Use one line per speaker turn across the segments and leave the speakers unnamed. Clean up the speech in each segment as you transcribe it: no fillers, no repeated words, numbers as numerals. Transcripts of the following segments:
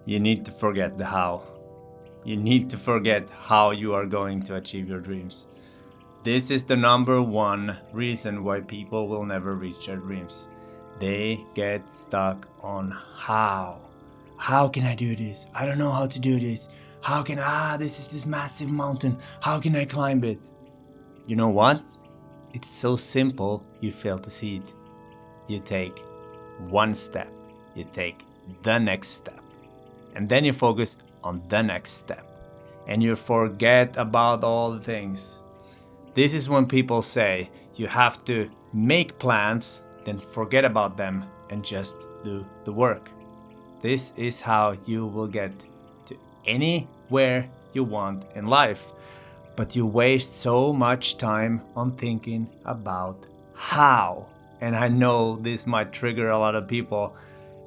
You need to forget the how. You need to forget how you are going to achieve your dreams. This is the number one reason why people will never reach their dreams. They get stuck on how. How can I do this? I don't know how to do this. How can this is this massive mountain. How can I climb it? You know what? It's so simple you fail to see it. You take one step. You take the next step. And then you focus on the next step. And you forget about all the things. This is when people say you have to make plans, then forget about them and just do the work. This is how you will get to anywhere you want in life. But you waste so much time on thinking about how. And I know this might trigger a lot of people,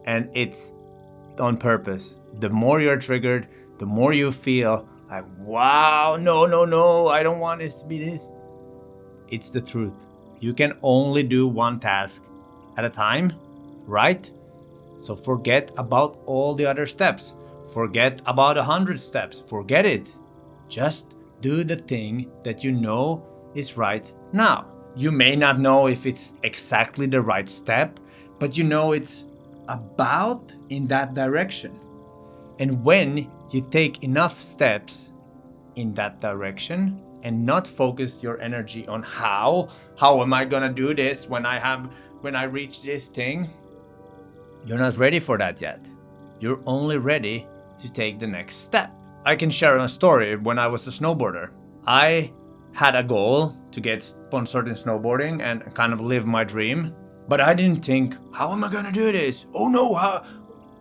and it's on purpose. The more you're triggered, the more you feel like, wow, no, I don't want this to be this. It's the truth. You can only do one task at a time, right? So forget about all the other steps. Forget about 100 steps. Forget it. Just do the thing that you know is right now. You may not know if it's exactly the right step, but you know it's about in that direction. And when you take enough steps in that direction and not focus your energy on how am I gonna do this when I reach this thing, you're not ready for that yet. You're only ready to take the next step. I can share a story. When I was a snowboarder, I had a goal to get sponsored in snowboarding and kind of live my dream. But I didn't think, how am I gonna do this? Oh no,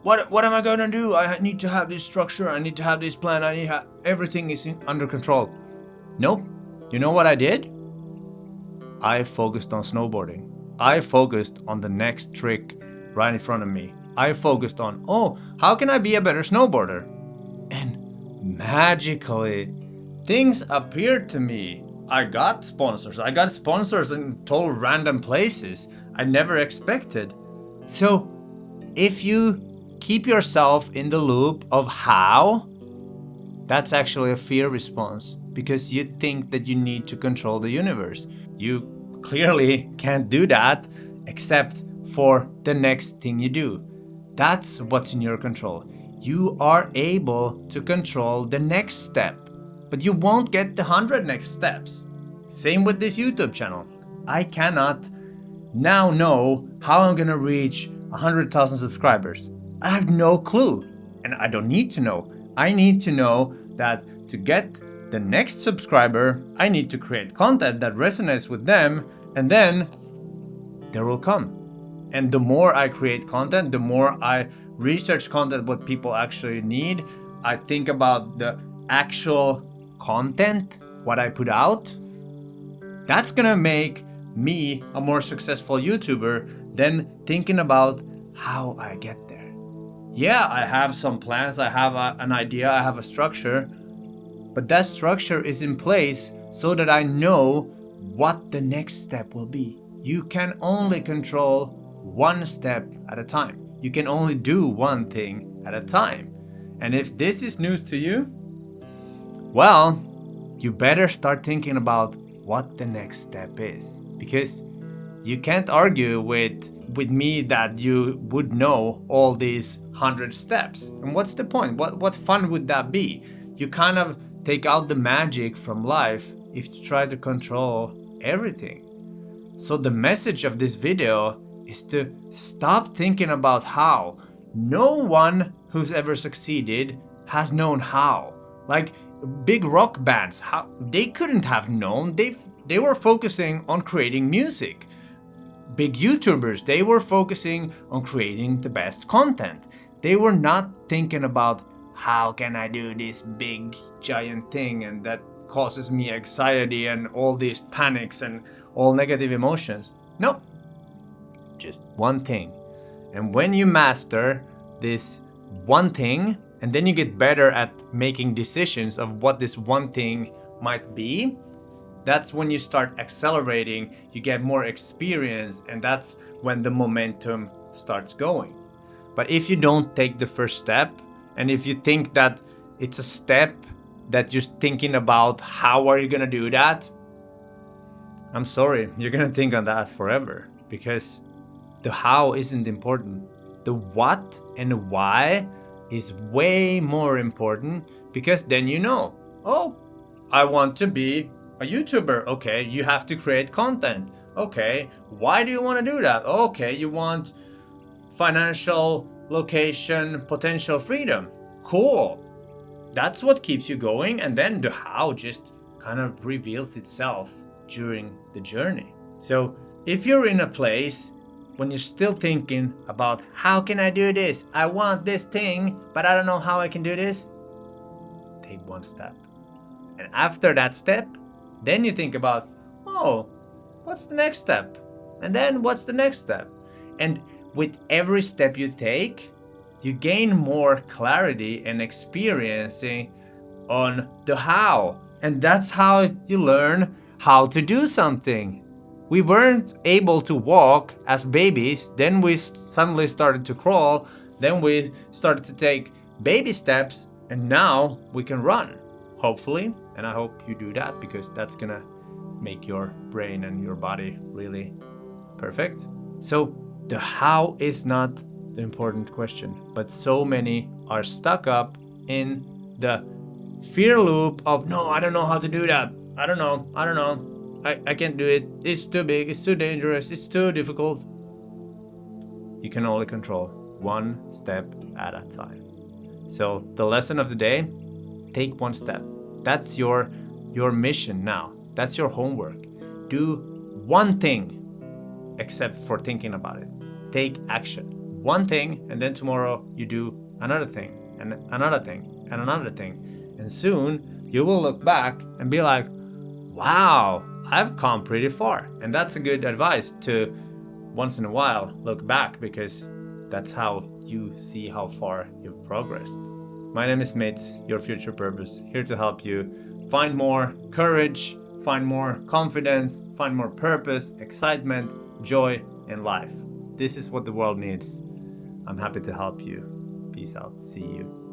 what am I gonna do? I need to have this structure, I need to have this plan, everything is under control. Nope. You know what I did? I focused on snowboarding. I focused on the next trick right in front of me. I focused on, how can I be a better snowboarder? And magically, things appeared to me. I got sponsors in total random places I never expected. So if you keep yourself in the loop of how, that's actually a fear response, because you think that you need to control the universe. You clearly can't do that except for the next thing you do. That's what's in your control. You are able to control the next step, but you won't get the 100 next steps. Same with this YouTube channel. I cannot now know how I'm gonna reach 100,000 subscribers. I have no clue, and I don't need to know. I need to know that to get the next subscriber, I need to create content that resonates with them, and then there will come. And the more I create content, the more I research content, what people actually need. I think about the actual content, what I put out. That's gonna make me a more successful YouTuber than thinking about how I get there. Yeah, I have some plans, I have an idea, I have a structure, but that structure is in place so that I know what the next step will be. You can only control one step at a time. You can only do one thing at a time. And if this is news to you, well, you better start thinking about what the next step is, because you can't argue with me that you would know all these 100 steps. And what's the point? What fun would that be? You kind of take out the magic from life if you try to control everything. So the message of this video is to stop thinking about how. No one who's ever succeeded has known how. Like big rock bands, how they couldn't have known. They were focusing on creating music. Big YouTubers, they were focusing on creating the best content. They were not thinking about how can I do this big giant thing and that causes me anxiety and all these panics and all negative emotions. No, just one thing. And when you master this one thing, and then you get better at making decisions of what this one thing might be, that's when you start accelerating, you get more experience, and that's when the momentum starts going. But if you don't take the first step And if you think that it's a step that you're thinking about how are you gonna do that, I'm sorry, you're gonna think on that forever, because the how isn't important. The what and why is way more important, because then you know, oh, I want to be a YouTuber. Okay, you have to create content. Okay, why do you want to do that? Okay, you want financial, location, potential freedom. Cool. That's what keeps you going, and then the how just kind of reveals itself during the journey. So if you're in a place when you're still thinking about how can I do this? I want this thing, but I don't know how I can do this. Take one step. And after that step, then you think about, oh, what's the next step? And then what's the next step? And with every step you take, you gain more clarity and experiencing on the how. And that's how you learn how to do something. We weren't able to walk as babies, then we suddenly started to crawl, then we started to take baby steps, and now we can run, hopefully. And I hope you do that, because that's gonna make your brain and your body really perfect. So the how is not the important question, but so many are stuck up in the fear loop of, no, I don't know how to do that. I don't know. I can't do it. It's too big. It's too dangerous. It's too difficult. You can only control one step at a time. So the lesson of the day, take one step. That's your mission now. That's your homework. Do one thing, except for thinking about it. Take action. One thing, and then tomorrow you do another thing, and another thing, and another thing. And soon you will look back and be like, wow, I've come pretty far. And that's a good advice to once in a while look back, because that's how you see how far you've progressed. My name is Mitz, your future purpose, here to help you find more courage, find more confidence, find more purpose, excitement, joy in life. This is what the world needs. I'm happy to help you. Peace out. See you.